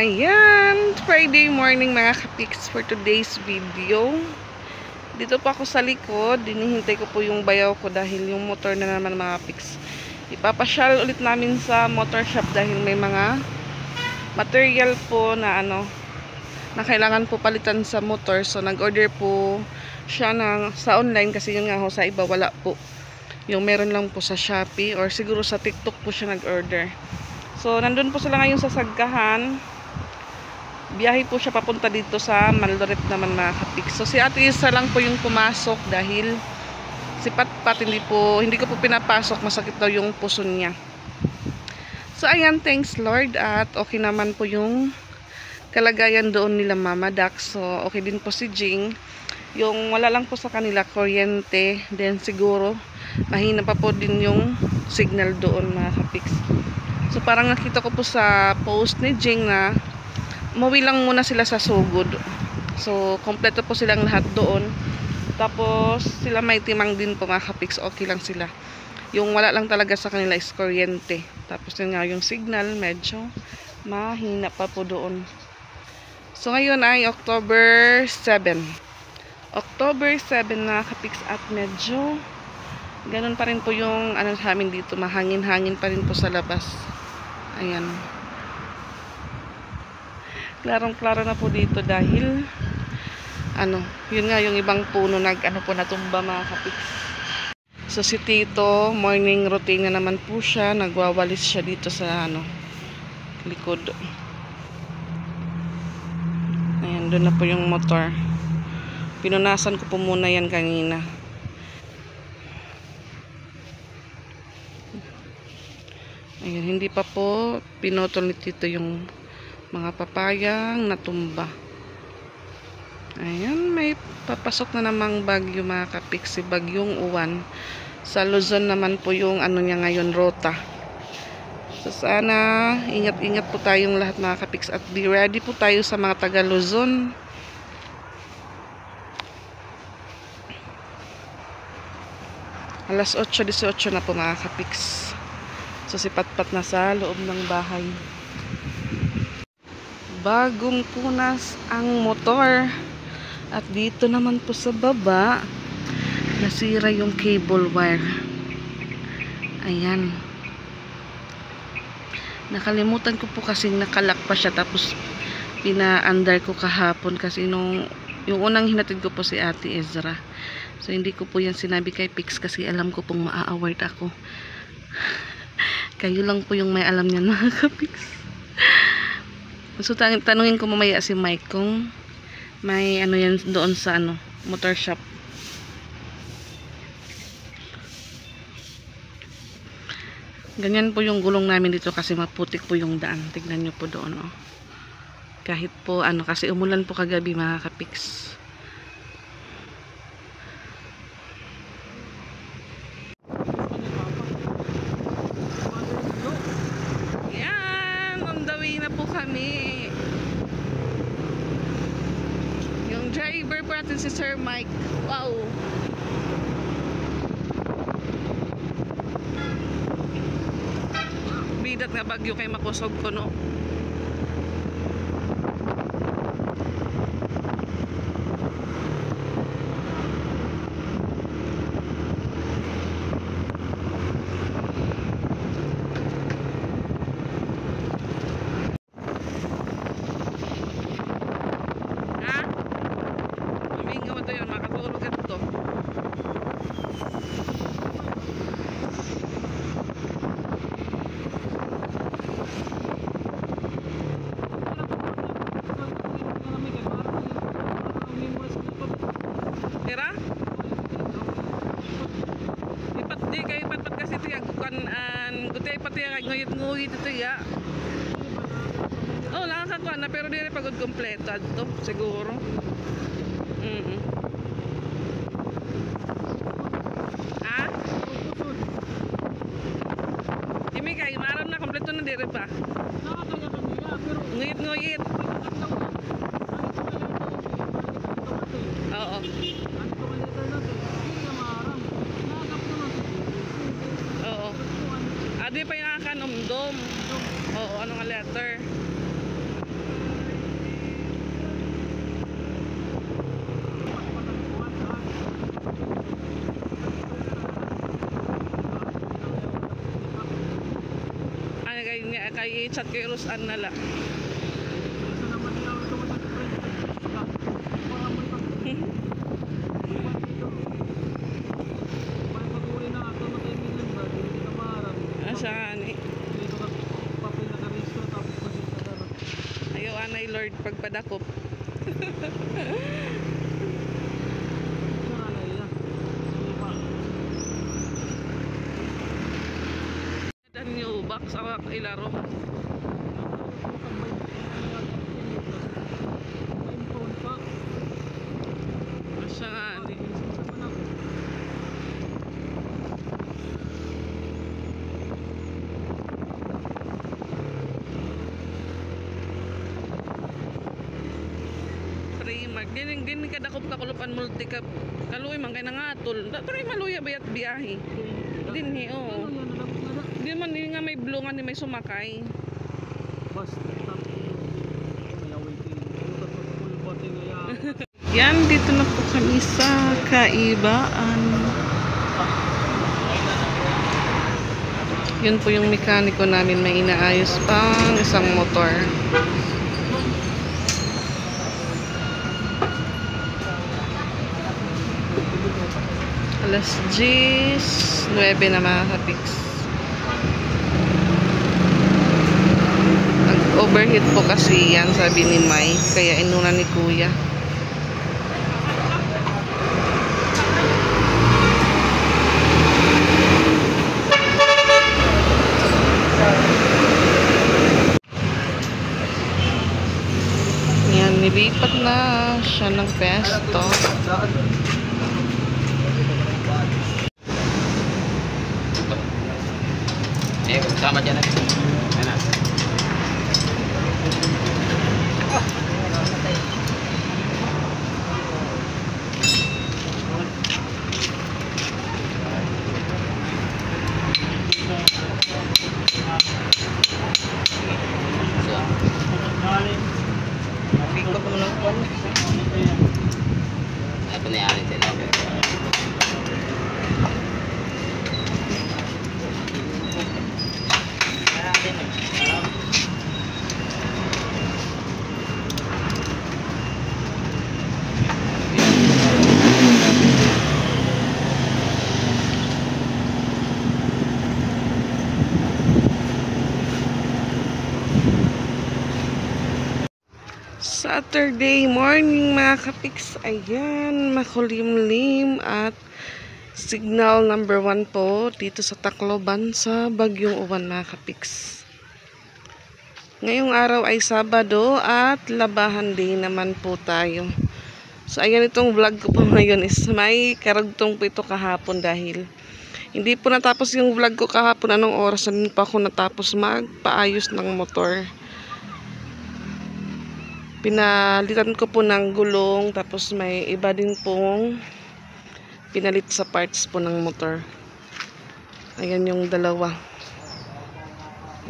Ayan, Friday morning mga kapiks for today's video. Dito po ako sa likod, dinihintay ko po yung bayaw ko dahil yung motor na naman mga kapiks. Ipapasyal ulit namin sa motor shop dahil may mga material po na na kailangan po palitan sa motor. So nag-order po siya sa online kasi yun nga ho, sa iba wala po. Yung meron lang po sa Shopee or siguro sa TikTok po siya nag-order. So nandun po sila ngayon sa Sagkahan. Biyahe po siya papunta dito sa Malloret naman mga kapiks. So si Ate Isa lang po yung pumasok dahil si Patpat hindi ko po pinapasok, masakit daw yung puso niya. So ayan, thanks Lord, at okay naman po yung kalagayan doon nila Mama Dax. So okay din po si Jing. Yung wala lang po sa kanila kuryente, then siguro mahina pa po din yung signal doon mga kapiks. So parang nakita ko po sa post ni Jing na umuwi lang muna sila sa Sugod. So kompleto po silang lahat doon. Tapos sila may timang din po mga kapiks, okay lang sila. Yung wala lang talaga sa kanila is kuryente. Tapos yun nga yung signal medyo mahina pa po doon. So ngayon ay October 7. October 7 na kapiks, at medyo ganun pa rin po yung sa amin dito, mahangin-hangin pa rin po sa labas. Ayan. Klarong-klaro na po dito dahil yun nga yung ibang puno natumba mga kapiks. So si Tito, morning routine na naman po siya, nagwawalis siya dito sa likod. Ayan, doon na po yung motor. Pinunasan ko po muna yan kanina. Ayan, hindi pa po pinotol ni Tito yung mga papayang natumba. Ayan, may papasok na namang bagyo mga kapiks, si Bagyong Uwan. Sa Luzon naman po yung niya ngayon, rota. So sana ingat-ingat po tayong lahat mga kapiks at be ready po tayo sa mga taga Luzon. Alas 8:18 na po mga kapiks. So si Patpat na sa loob ng bahay. Bagong punas ang motor. At dito naman po sa baba, nasira yung cable wire. Ayan. Nakalimutan ko po kasing nakalak pa siya, tapos pina-under ko kahapon kasi yung unang hinatid ko po si Ate Ezra. So hindi ko po yan sinabi kay Pix kasi alam ko pong maa-award ako. Kayo lang po yung may alam niyan mga kapix. So tanungin ko mamaya si Mike kung may yan doon sa motor shop. Ganyan po yung gulong namin dito kasi maputik po yung daan. Tignan nyo po doon, oh. Kahit po kasi umulan po kagabi mga kapiks. Yan, on the way na po kami. Yung driver po natin si Sir Mike. Wow. Bidat nga bagyo kay makusog ko, no? Ipat kasi ito yung gutay pati yung nguyit-nguyit ito ya. Oh, nakakakuha na pero di rin pagod kompleto ito siguro. Dimi kay maram na kompleto na di rin pa. Nguyit-nguyit. Oo. Adi pa yung nakakanumdom. Oo, ano nga letter? kay chat kay Rosan na lang. Asaan eh. Ayaw anay Lord pagpadakop. Dan yung box awak ilaro. Asaan eh. Din kadakop kakulupan multi-cup. Kaluoy man kay nangatol. Try maluya bayat biyahe. Dinhi oo. Di man nga may blungan ni may sumakay. Yan, dito na po kami sa Kaibaan. Yun po yung mekaniko namin, may inaayos pang isang motor. Alas 10:09 na mga kapiks. Nag-overheat po kasi yan, sabi ni Mai, kaya inuna ni Kuya. Yan, nilipat na siya ng pesto. Sama dyan natin. Ayan na. Pick up mo ng kwan. Ito na yan. Saturday morning mga kapiks. Ayan, makulimlim at signal number 1 po dito sa Tacloban sa Bagyong Uwan mga kapiks. Ngayong araw ay Sabado at Labahan Day naman po tayo. So ayan, itong vlog ko po ngayon is may karagtong po ito kahapon dahil hindi po natapos yung vlog ko kahapon. Anong oras na pa ako natapos magpaayos ng motor. Pinalitan ko po ng gulong, tapos may iba din pong pinalit sa parts po ng motor. Ayan yung dalawa.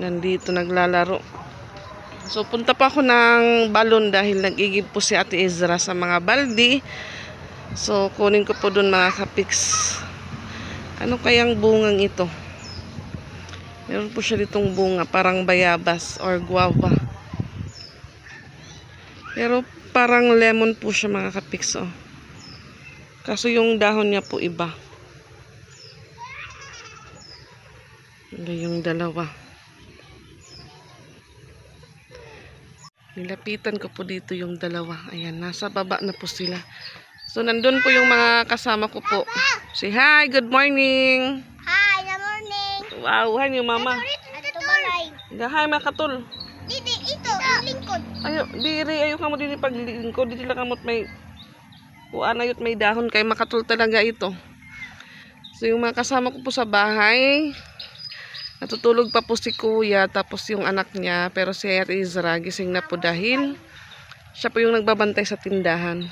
Nandito naglalaro. So punta pa ako ng balon dahil nag-igib po si Ate Ezra sa mga baldi. So kunin ko po dun mga kapiks. Ano kayang bungang ito? Meron po siya ditong bunga, parang bayabas or guava. Pero parang lemon po siya mga kapiks. Oh. Kaso yung dahon niya po iba. Ito yung dalawa. Nilapitan ko po dito yung dalawa. Ayan, nasa baba na po sila. So nandun po yung mga kasama ko po. Say hi, good morning. Hi, good morning. Wow, hi yung mama. Hi mga katul. Didi, ito, ang lingkod. Ayo, diri ayo kamo diri paglingkod, diri lang kamot may kuan ayot may dahon kay makatul talaga ito. So yung mga kasama ko po sa bahay, natutulog pa po si Kuya tapos yung anak niya, pero si Ate Ezra gising na po dahil siya po yung nagbabantay sa tindahan.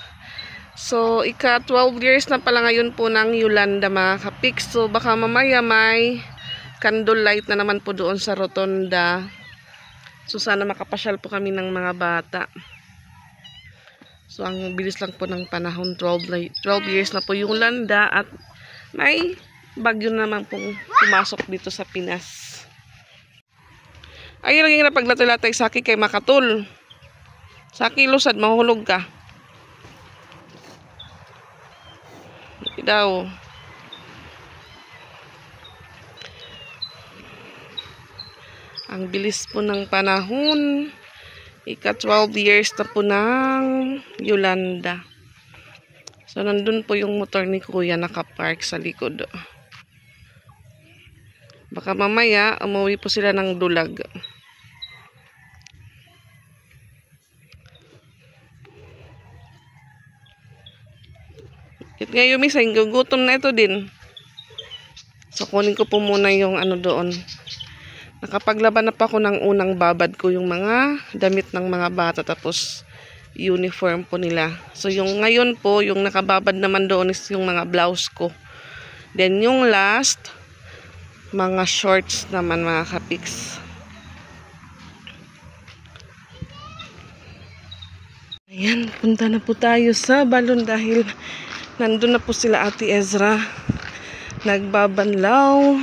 So ika 12 years na pala ngayon po ng Yolanda mga kapiks. So baka mamaya may candle light na naman po doon sa rotonda. So sana makapasyal po kami ng mga bata. So ang bilis lang po ng panahon, 12 years na po yung landa at may bagyo naman pong pumasok dito sa Pinas. Ay, lagi na paglatay-latay saki kay makatul. Saki lusad, mahulog ka. Hindi daw. Ang bilis po ng panahon. Ika 12 years na po ng Yolanda. So, nandun po yung motor ni Kuya nakapark sa likod. Baka mamaya, umuwi po sila ng dulag. At ngayon, Miss, gugutom na ito din. So, kunin ko po muna yung ano doon. Nakapaglaban na pa ako ng unang babad ko yung mga damit ng mga bata. Tapos, uniform po nila. So, yung ngayon po, yung nakababad naman doon is yung mga blouse ko. Then, yung last, mga shorts naman mga kapiks. Ayan, punta na po tayo sa balon dahil nandun na po sila Ate Ezra. Nagbabanlaw.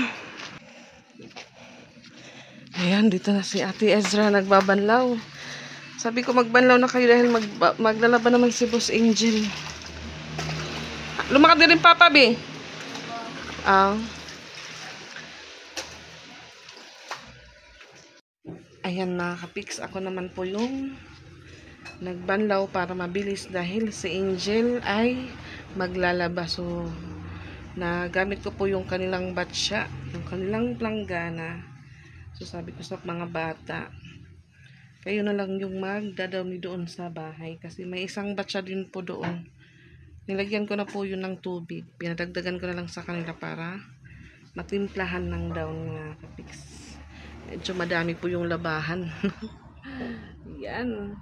Ayan, dito na si Ate Ezra nagbabanlaw. Sabi ko magbanlaw na kayo dahil maglalaban naman si Boss Angel. Lumakad din rin Papa, B. Ayan mga kapiks, ako naman po yung nagbanlaw para mabilis dahil si Angel ay maglalaba. So, nagamit ko po yung kanilang batya, yung kanilang planggana. So, sabi ko sa mga bata, kayo na lang yung magdadawni doon sa bahay. Kasi may isang batya din po doon. Nilagyan ko na po yun ng tubig. Pinadagdagan ko na lang sa kanila para matimplahan ng daon mga kapiks. Medyo madami po yung labahan. Yan.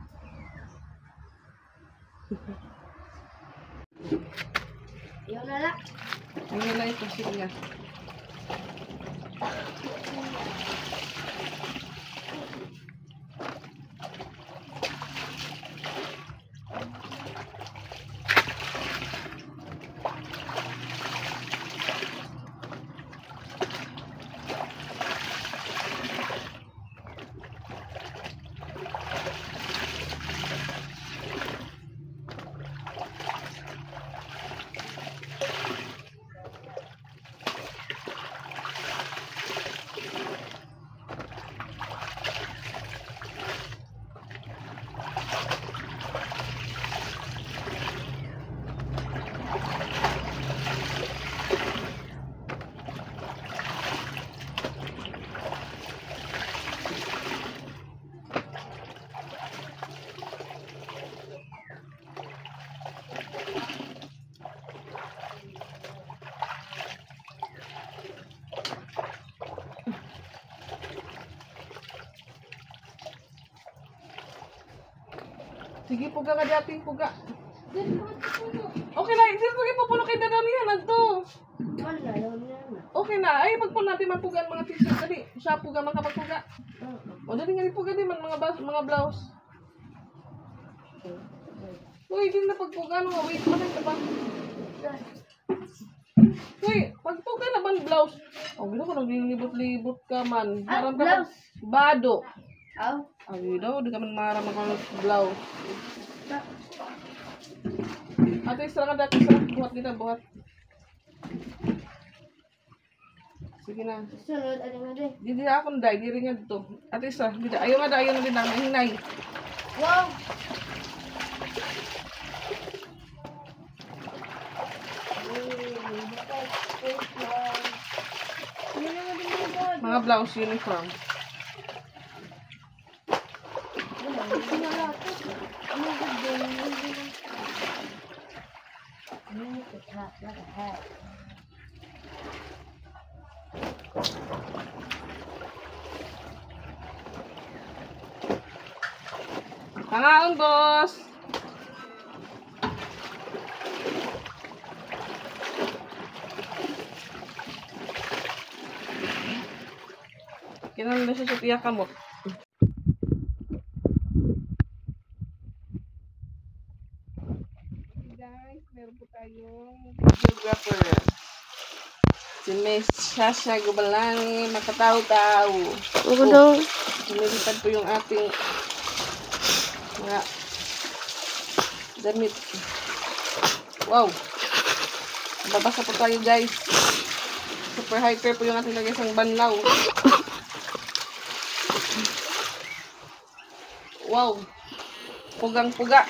Yung lala. Ang nila ito siya. Sige, puga ka dating puga. Okay na, hindi ko ipupuno kay dadamihan na to. Okay na, ay pagpuno natin mapuga mga t-shirt. Dali, siya puga, makapagpuga. O, dali nga ipuga din mga blouse. Uy, hindi na pagpuga. No, wait, manay ka ba? Uy, pagpuga na ba blouse? O, gino ko naglilibot-libot ka man. Blouse? Bado. Aw. Ay, daw, di ka man maramang mga blouse. Ate, isra ka dati, isra. Buhat kita, buhat. Sige na. Sunod, ano nga din? Di ako na, di rin nga dito. Ate, isra. Ayaw nga, ayaw na din namin. Hinay. Wow! Mga blouse uniform. Pangaon, boss! Kinala na siya sa tiyak kamot. Guys, meron po tayong videographer. Si Miss Shasha Gubalani, makataw-taw. Ako daw. Lumilipad po yung ating mga damit. Wow! Babasa po tayo guys. Super hyper po yung ating lagay sang banlaw. Wow! Pugang-puga.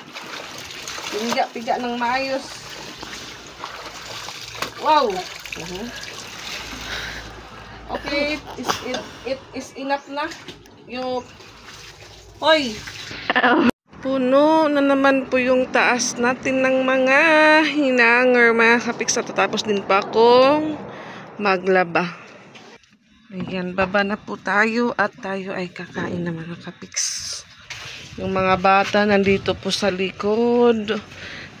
Piga-piga ng maayos. Wow! Okay, it is enough na. Yung hoy! Puno na naman po yung taas natin ng mga hinanger, mga kapiks. Tatapos din pa akong maglaba. Ayan, baba na po tayo at tayo ay kakain na mga kapiks. Yung mga bata nandito po sa likod.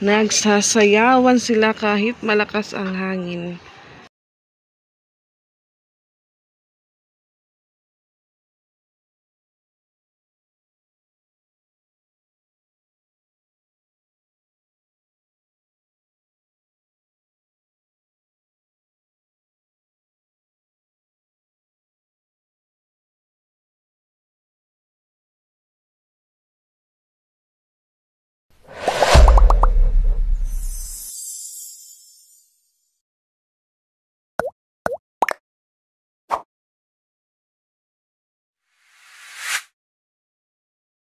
Nagsasayawan sila kahit malakas ang hangin.